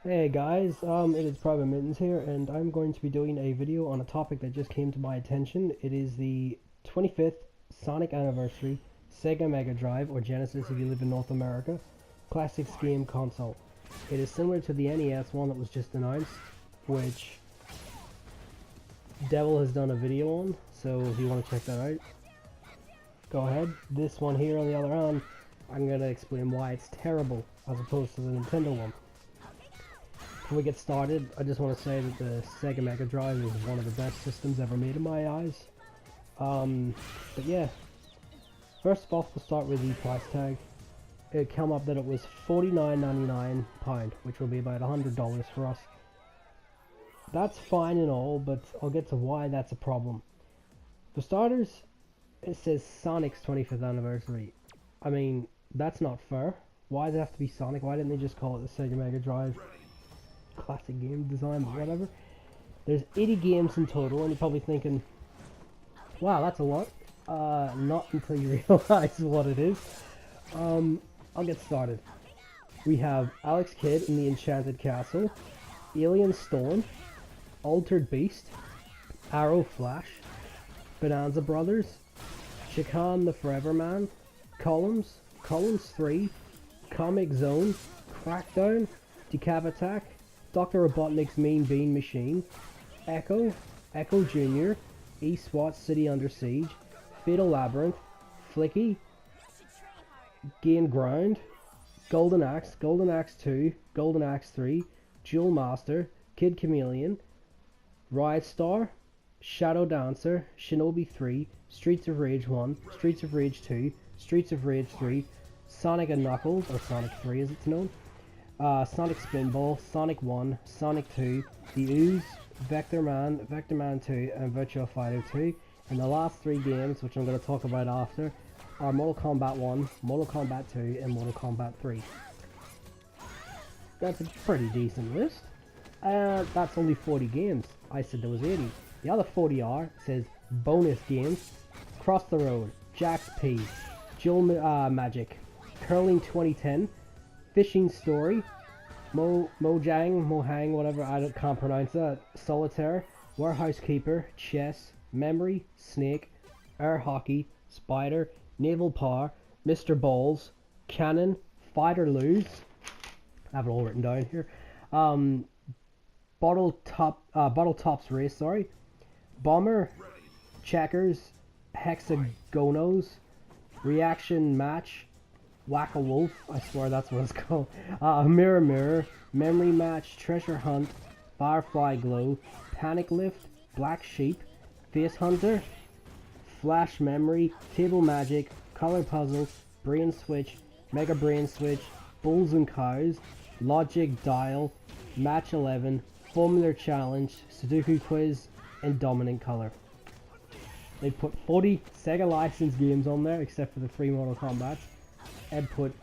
Hey guys, it is PvT-Mitten's here, and I'm going to be doing a video on a topic that just came to my attention. It is the 25th Sonic Anniversary Sega Mega Drive, or Genesis if you live in North America, Classics game console. It is similar to the NES one that was just announced, which Devil has done a video on, so if you want to check that out, go ahead. This one here, on the other hand, I'm going to explain why it's terrible as opposed to the Nintendo one. Before we get started, I just want to say that the Sega Mega Drive is one of the best systems ever made in my eyes. But yeah, first of all, we'll start with the price tag. It came up that it was £49.99, which will be about $100 for us. That's fine and all, but I'll get to why that's a problem. For starters, it says Sonic's 25th anniversary. I mean, that's not fair. Why does it have to be Sonic? Why didn't they just call it the Sega Mega Drive Classic game design, but whatever. There's 80 games in total, and you're probably thinking, wow, that's a lot. Not until you realize what it is. I'll get started. We have Alex Kidd in the Enchanted Castle, Alien Storm, Altered Beast, Arrow Flash, Bonanza Brothers, Chikan the Forever Man, Columns 3, Comic Zone, Crackdown, Decap Attack, Dr. Robotnik's Mean Bean Machine, Echo Jr., E-SWAT City Under Siege, Fatal Labyrinth, Flicky, Gain Ground, Golden Axe 2, Golden Axe 3, Jewel Master, Kid Chameleon, Riot Star, Shadow Dancer, Shinobi 3, Streets of Rage 1, Streets of Rage 2, Streets of Rage 3, Sonic and Knuckles, or Sonic 3 as it's known, Sonic Spinball, Sonic 1, Sonic 2, The Ooze, Vector Man 2, and Virtua Fighter 2. And the last three games, which I'm going to talk about after, are Mortal Kombat 1, Mortal Kombat 2, and Mortal Kombat 3. That's a pretty decent list. That's only 40 games. I said there was 80. The other 40 are, says, bonus games, Cross the Road, Jax P, Jewel Magic, Curling 2010, Fishing Story, Mojang, whatever, can't pronounce that, Solitaire, Warehouse Keeper, Chess, Memory, Snake, Air Hockey, Spider, Naval Power, Mr. Balls, Cannon, Fight or Lose, I have it all written down here, Bottle Tops Race, sorry, Bomber, Checkers, Hexagonos, Reaction Match, Whack-A-Wolf, I swear that's what it's called, Mirror, Memory Match, Treasure Hunt, Firefly Glow, Panic Lift, Black Sheep, Face Hunter, Flash Memory, Table Magic, Color Puzzle, Brain Switch, Mega Brain Switch, Bulls and Cows, Logic Dial, Match 11, Formula Challenge, Sudoku Quiz, and Dominant Color. They put 40 Sega licensed games on there, except for the 3 Mortal Kombats, and put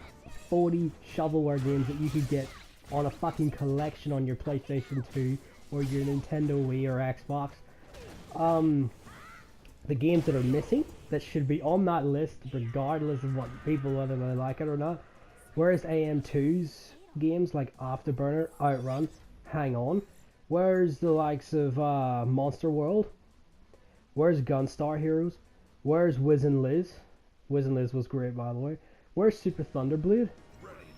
40 shovelware games that you could get on a fucking collection on your PlayStation 2 or your Nintendo Wii or Xbox. The games that are missing, that should be on that list regardless of what people, whether they like it or not. Where's AM2's games like Afterburner, Outrun, Hang On? Where's the likes of Monster World? Where's Gunstar Heroes? Where's Wiz and Liz? Wiz and Liz was great, by the way. Where's Super Thunderblade?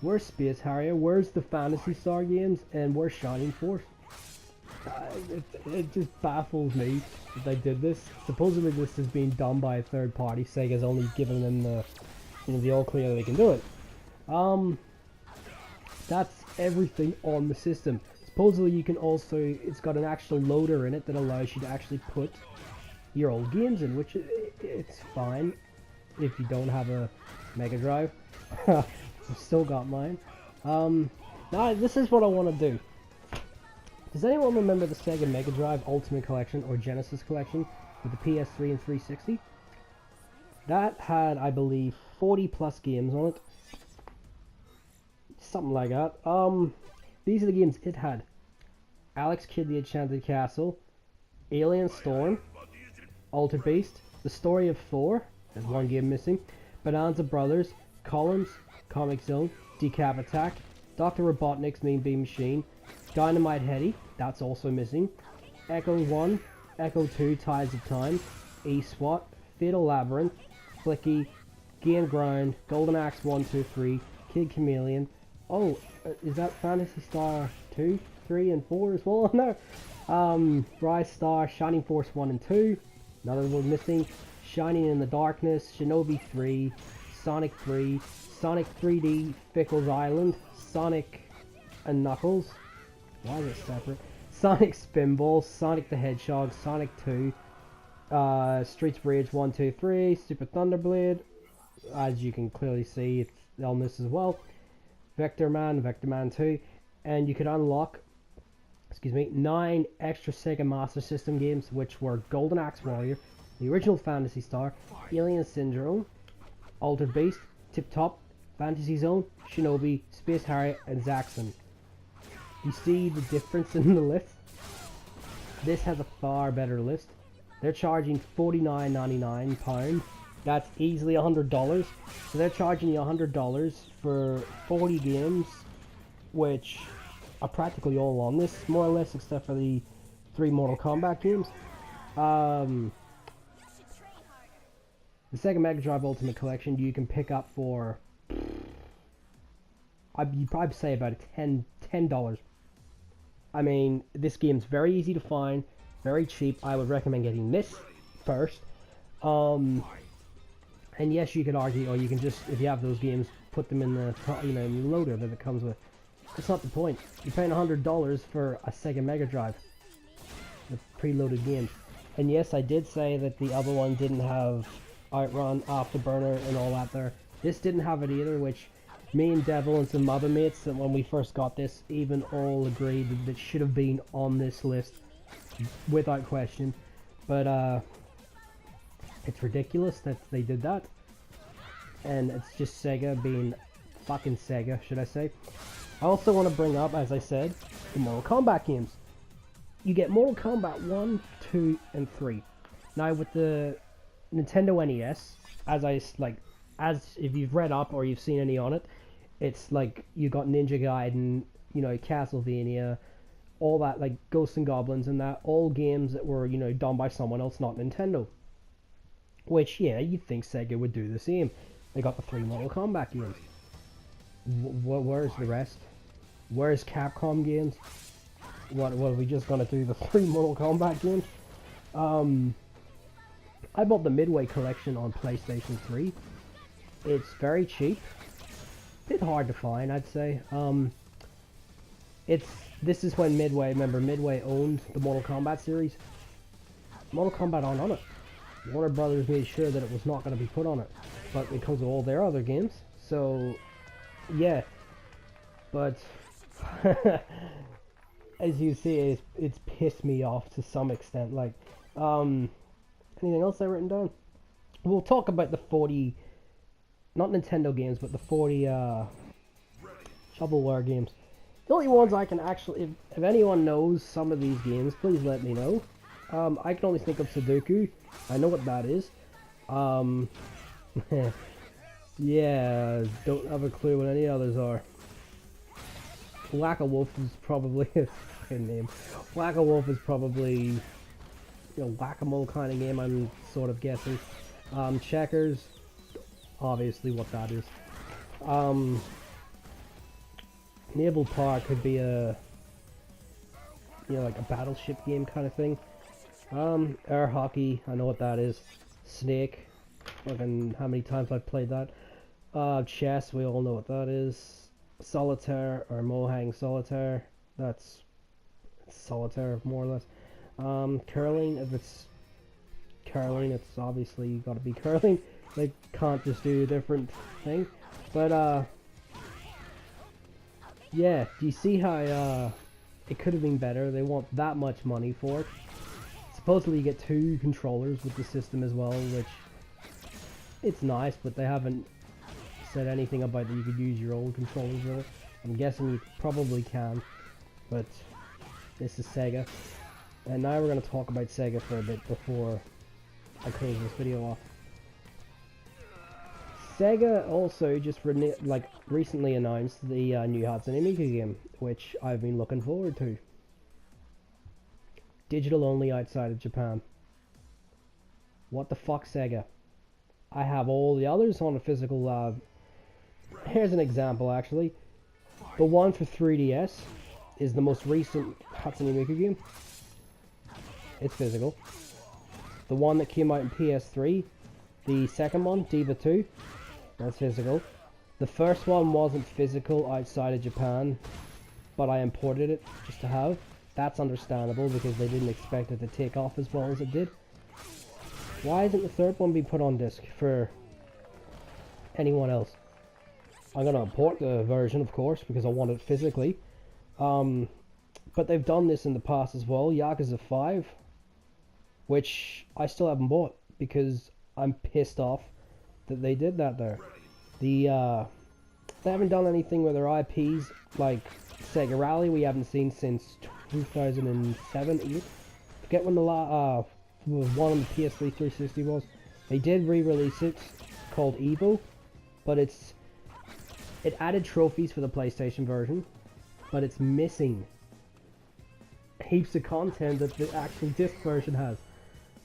Where's Space Harrier? Where's the Phantasy Star games? And where's Shining Force? It just baffles me that they did this. Supposedly this is being done by a third party. Sega's only given them the, the all clear that they can do it. That's everything on the system. Supposedly you can also, it's got an actual loader in it that allows you to actually put your old games in, which it's fine if you don't have a Mega Drive. I've still got mine. Now this is what I want to do. Does anyone remember the Sega Mega Drive Ultimate Collection or Genesis Collection with the PS3 and 360? That had, I believe, 40 plus games on it. Something like that. These are the games it had. Alex Kidd the Enchanted Castle, Alien Storm, Altered Beast, The Story of Thor, there's one game missing, Bonanza Brothers, Columns, Comic Zone, Decap Attack, Dr. Robotnik's Mean Bean Machine, Dynamite Heady, that's also missing, Echo 1, Echo 2, Tides of Time, E-SWAT, Fatal Labyrinth, Flicky, Gain Ground, Golden Axe 1, 2, 3, Kid Chameleon. Oh, is that Phantasy Star 2, 3, and 4 as well on there? Rise Star, Shining Force 1 and 2, another one missing, Shining in the Darkness, Shinobi 3, Sonic 3, Sonic 3D, Fickle's Island, Sonic and Knuckles, why is it separate? Sonic Spinball, Sonic the Hedgehog, Sonic 2, Streets of Rage 1, 2, 3, Super Thunderblade, as you can clearly see it's on this as well, Vector Man 2, and you could unlock, 9 extra Sega Master System games, which were Golden Axe Warrior, the original Phantasy Star, Alien Syndrome, Altered Beast, Tip Top, Fantasy Zone, Shinobi, Space Harrier, and Zaxxon. You see the difference in the list? This has a far better list. They're charging £49.99. That's easily $100. So they're charging you $100 for 40 games, which are practically all on this, more or less, except for the 3 Mortal Kombat games. The Sega Mega Drive Ultimate Collection you can pick up for, you'd probably say about $10. I mean, this game's very easy to find, very cheap. I would recommend getting this first. And yes, you could argue, or you can just, if you have those games, put them in the, in the loader that it comes with. That's not the point. You're paying $100 for a Sega Mega Drive with preloaded games. And yes, I did say that the other one didn't have Outrun, Afterburner, and all that there. This didn't have it either, which me and Devil and some other mates that when we first got this even all agreed that it should have been on this list without question. But it's ridiculous that they did that, and it's just Sega being fucking Sega, should I say. I also want to bring up, as I said, the Mortal Kombat games. You get Mortal Kombat 1, 2, and 3. Now with the Nintendo NES, as if you've read up or you've seen any on it, it's like you got Ninja Gaiden, Castlevania, all that, like Ghosts and Goblins and that, all games that were, done by someone else, not Nintendo. Which, yeah, you'd think Sega would do the same. They got the 3 Mortal Kombat games. Where's the rest? Where's Capcom games? What are we just gonna do, the 3 Mortal Kombat games? I bought the Midway collection on PlayStation 3. It's very cheap. Bit hard to find, I'd say. This is when Midway owned the Mortal Kombat series. Mortal Kombat aren't on it. Warner Brothers made sure that it was not going to be put on it, but because of all their other games. So, yeah. But as you see, it's pissed me off to some extent. Like, anything else I've written down? We'll talk about the 40, not Nintendo games, but the 40 shovelware games. The only ones I can actually, if anyone knows some of these games, please let me know. I can only think of Sudoku. I know what that is. Yeah, don't have a clue what any others are. Whack-a-Wolf is probably his fucking name. Whack-a-Wolf is probably, whack-a-mole kind of game, I'm sort of guessing. Checkers, obviously what that is. Naval Park could be a, like a battleship game kind of thing. Air hockey, I know what that is. Snake, fucking how many times I've played that. Chess, we all know what that is. Solitaire, or Mohang Solitaire, that's solitaire more or less. Curling, if it's curling, it's obviously gotta be curling. They can't just do a different thing. But yeah, do you see how it could have been better? They want that much money for it. Supposedly you get 2 controllers with the system as well, which it's nice, but they haven't said anything about that you could use your old controllers with it. I'm guessing you probably can, but this is Sega. And now we're going to talk about Sega for a bit before I close this video off. Sega also just recently announced the new Hatsune Miku game, which I've been looking forward to. Digital only outside of Japan. What the fuck, Sega? I have all the others on a physical. Here's an example, actually. The one for 3DS is the most recent Hatsune Miku game. It's physical. The one that came out in PS3, the second one, Diva 2, that's physical. The first one wasn't physical outside of Japan, but I imported it just to have. That's understandable because they didn't expect it to take off as well as it did. Why isn't the third one being put on disc for anyone else? I'm going to import the version, of course, because I want it physically. But they've done this in the past as well. Yakuza 5, which I still haven't bought because I'm pissed off that they did that there. They haven't done anything with their IPs like Sega Rally. We haven't seen since 2007, 8. Forget when the one on the PS3 360 was. They did re-release it called Evo, but it added trophies for the PlayStation version, but it's missing heaps of content that the actual disc version has.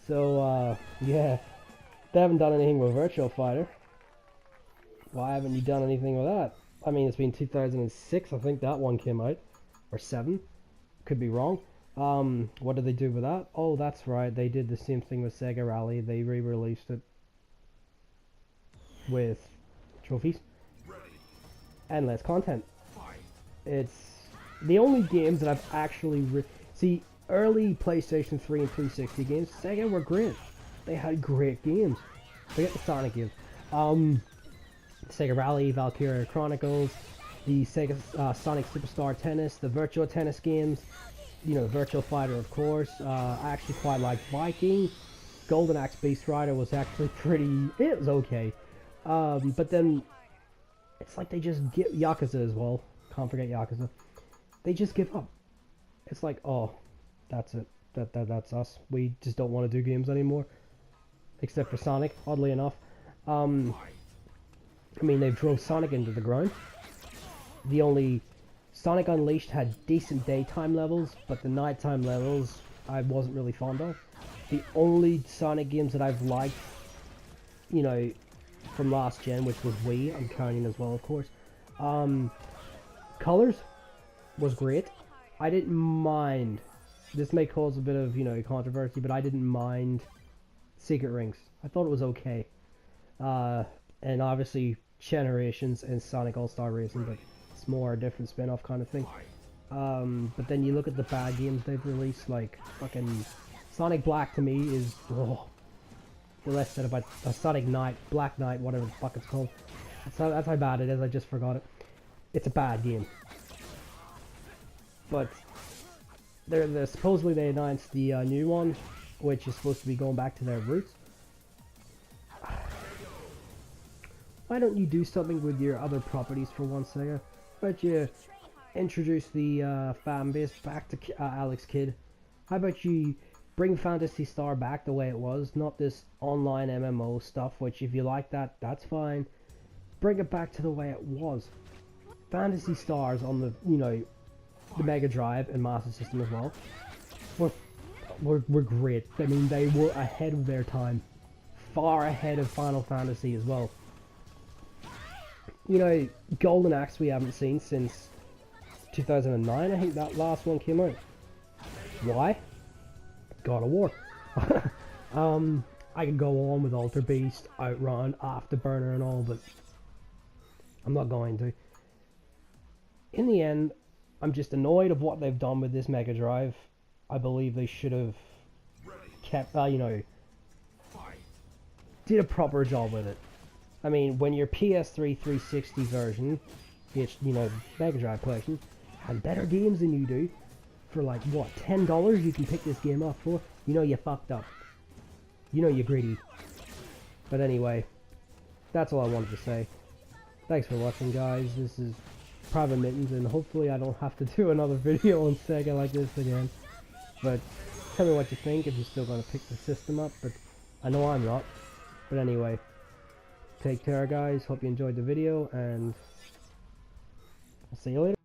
So yeah, they haven't done anything with Virtual Fighter. Why haven't you done anything with that? I mean, it's been 2006, I think that one came out, or 7, could be wrong. What did they do with that? Oh, that's right, they did the same thing with Sega Rally. They re-released it with trophies and less content. It's the only games that I've actually see. Early PlayStation 3 and 360 games, Sega were great. They had great games. Forget the Sonic games. Sega Rally, Valkyria Chronicles, the Sega Sonic Superstar Tennis, the Virtua Tennis games, you know, Virtual Fighter, of course. I actually quite liked Viking. Golden Axe Beast Rider was actually it was okay. But then, it's like they just get Yakuza as well. Can't forget Yakuza. They just give up. It's like, oh, that's it. That's us. We just don't want to do games anymore. Except for Sonic, oddly enough. I mean, they drove Sonic into the ground. The only Sonic Unleashed had decent daytime levels, but the nighttime levels I wasn't really fond of. The only Sonic games that I've liked, you know, from last gen, which was Wii, I'm counting as well, of course. Colors was great. I didn't mind. This may cause a bit of, you know, controversy, but I didn't mind Secret Rings. I thought it was okay. And obviously Generations and Sonic All-Star Racing, but it's more a different spin-off kind of thing. But then you look at the bad games they've released, like fucking Sonic Black to me is, oh, the less said about Sonic Knight, Black Knight, whatever the fuck it's called. That's how bad it is, I just forgot it. It's a bad game. But they're supposedly they announced the new one, which is supposed to be going back to their roots. Why don't you do something with your other properties for once, Sega? How about you introduce the fan base back to Alex Kidd? How about you bring Phantasy Star back the way it was, not this online MMO stuff, which if you like that, that's fine. Bring it back to the way it was. Phantasy Stars on the, you know, the Mega Drive and Master System as well, were great. I mean, they were ahead of their time. Far ahead of Final Fantasy as well. You know, Golden Axe we haven't seen since 2009, I think that last one came out. Why? God of War. I could go on with Alter Beast, Outrun, Afterburner and all, but I'm not going to. In the end, I'm just annoyed of what they've done with this Mega Drive. I believe they should have kept, you know, did a proper job with it. I mean, when your PS3 360 version, which, you know, Mega Drive collection, had better games than you do, for like, what, $10 you can pick this game up for, you know you fucked up. You know you're greedy. But anyway, that's all I wanted to say. Thanks for watching, guys. This is PvT-Mitten's, and hopefully I don't have to do another video on Sega like this again. But tell me what you think, if you're still going to pick the system up, but I know I'm not. But anyway, Take care, guys. Hope you enjoyed the video, and I'll see you later.